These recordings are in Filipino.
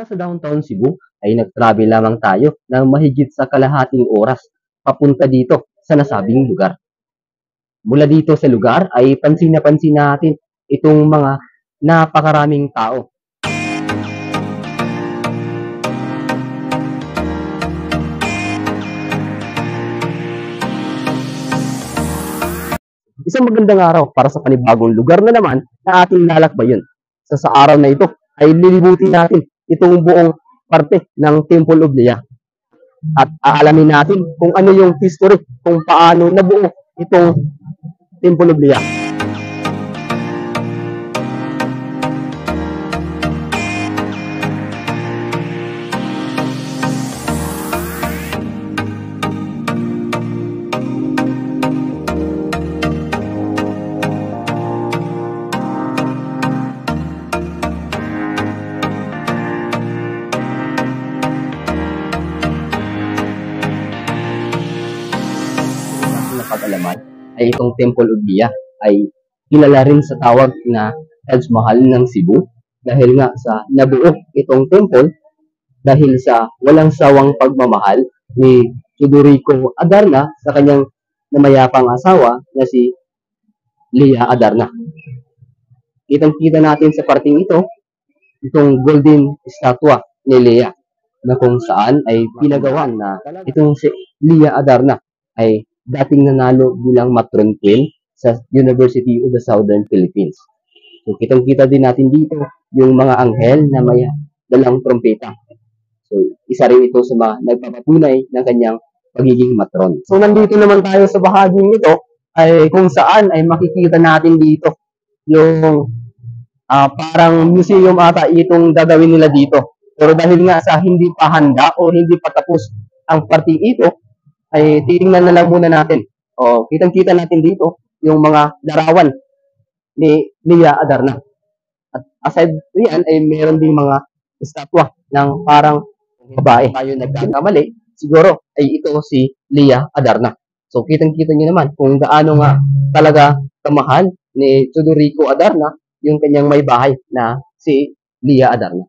Mula sa downtown Cebu ay nag-travel lamang tayo ng mahigit sa kalahating oras papunta dito sa nasabing lugar. Mula dito sa lugar ay pansin na pansin natin itong mga napakaraming tao. Isang magandang araw para sa panibagong lugar na naman na ating lalakbayin. Sa araw na ito ay lilibutin natin itong buong parte ng Temple of Liyah. At aalamin natin kung ano yung history, kung paano nabuo itong Temple of Liyah. Pag-alaman ay itong Temple of Liyah ay kilala rin sa tawag na Taj Mahal ng Cebu dahil nga sa nabuo itong temple dahil sa walang sawang pagmamahal ni Chudurico Adarna sa kanyang namayapang asawa na si Liyah Adarna. Kitang-kita natin sa parting ito itong golden statua ni Liyah na kung saan ay pinagawan na itong si Liyah Adarna ay dating nanalo bilang matron queen sa University of the Southern Philippines. So, kitang-kita din natin dito yung mga anghel na may dalang trompeta. So, isa rin ito sa mga nagpapatunay ng kanyang pagiging matron. So, nandito naman tayo sa bahaging ito ay kung saan ay makikita natin dito yung parang museum ata itong gagawin nila dito. Pero dahil nga sa hindi pa handa o hindi pa tapos ang parting ito, ay titingnan na lang muna natin. O, kitang-kita natin dito yung mga larawan ni Liyah Adarna. At aside riyan ay meron ding mga estatwa ng parang babae. Tayo nagkakamali, siguro ay ito si Liyah Adarna. So, kitang-kita nyo naman kung gaano nga talaga kamahal ni Chudurico Adarna yung kanyang may bahay na si Liyah Adarna.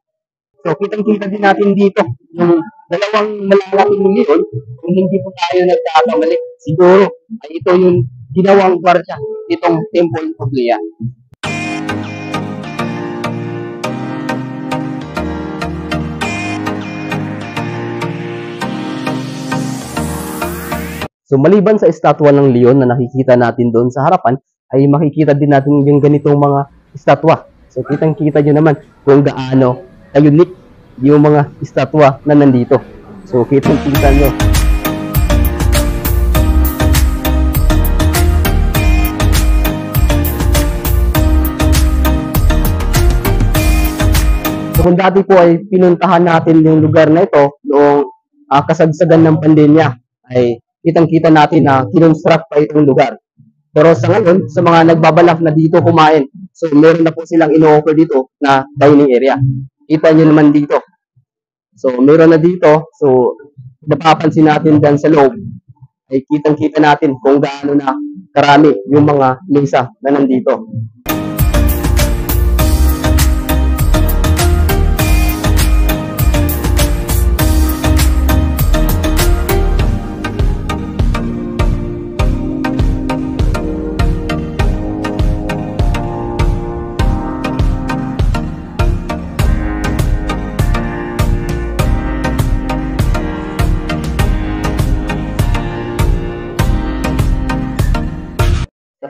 So, kitang-kita din natin dito yung dalawang malalaking leon. Kung hindi po tayo nagkakamali, siguro ay ito yung ginawang gwardiya itong Temple of Liyah. So, maliban sa estatwa ng leon na nakikita natin doon sa harapan, ay makikita din natin yung ganitong mga estatwa. So, kitang-kita nyo naman kung gaano unique yung mga estatwa na nandito. So, kitang-kita nyo. So, kung dati po ay pinuntahan natin yung lugar na ito noong kasagsagan ng pandemya, ay kitang-kita natin na kinonstruct pa itong lugar. Pero sa ngayon, sa mga nagbabalak na dito kumain, so meron na po silang ino-offer dito na dining area. Kita nyo naman dito. So, meron na dito. So, napapansin natin dyan sa loob, ay kitang-kita natin kung gaano na karami yung mga mesa na nandito.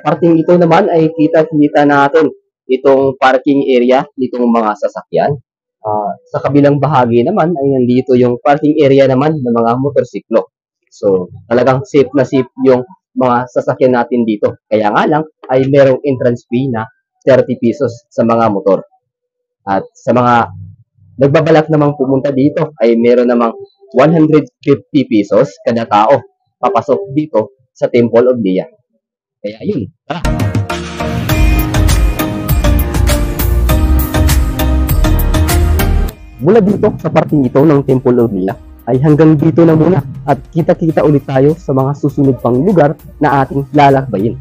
Parting ito naman ay kita-kita natin itong parking area nitong mga sasakyan. Sa kabilang bahagi naman ay nandito yung parking area naman ng mga motorsiklo. So, talagang safe na safe yung mga sasakyan natin dito. Kaya nga lang ay merong entrance fee na 30 pesos sa mga motor. At sa mga nagbabalak namang pumunta dito ay meron namang 150 pesos kada tao papasok dito sa Temple of Liyah. Kaya yun, tara! Mula dito sa parting ito ng Temple of Liyah ay hanggang dito na muna at kita-kita ulit tayo sa mga susunod pang lugar na ating lalakbayin.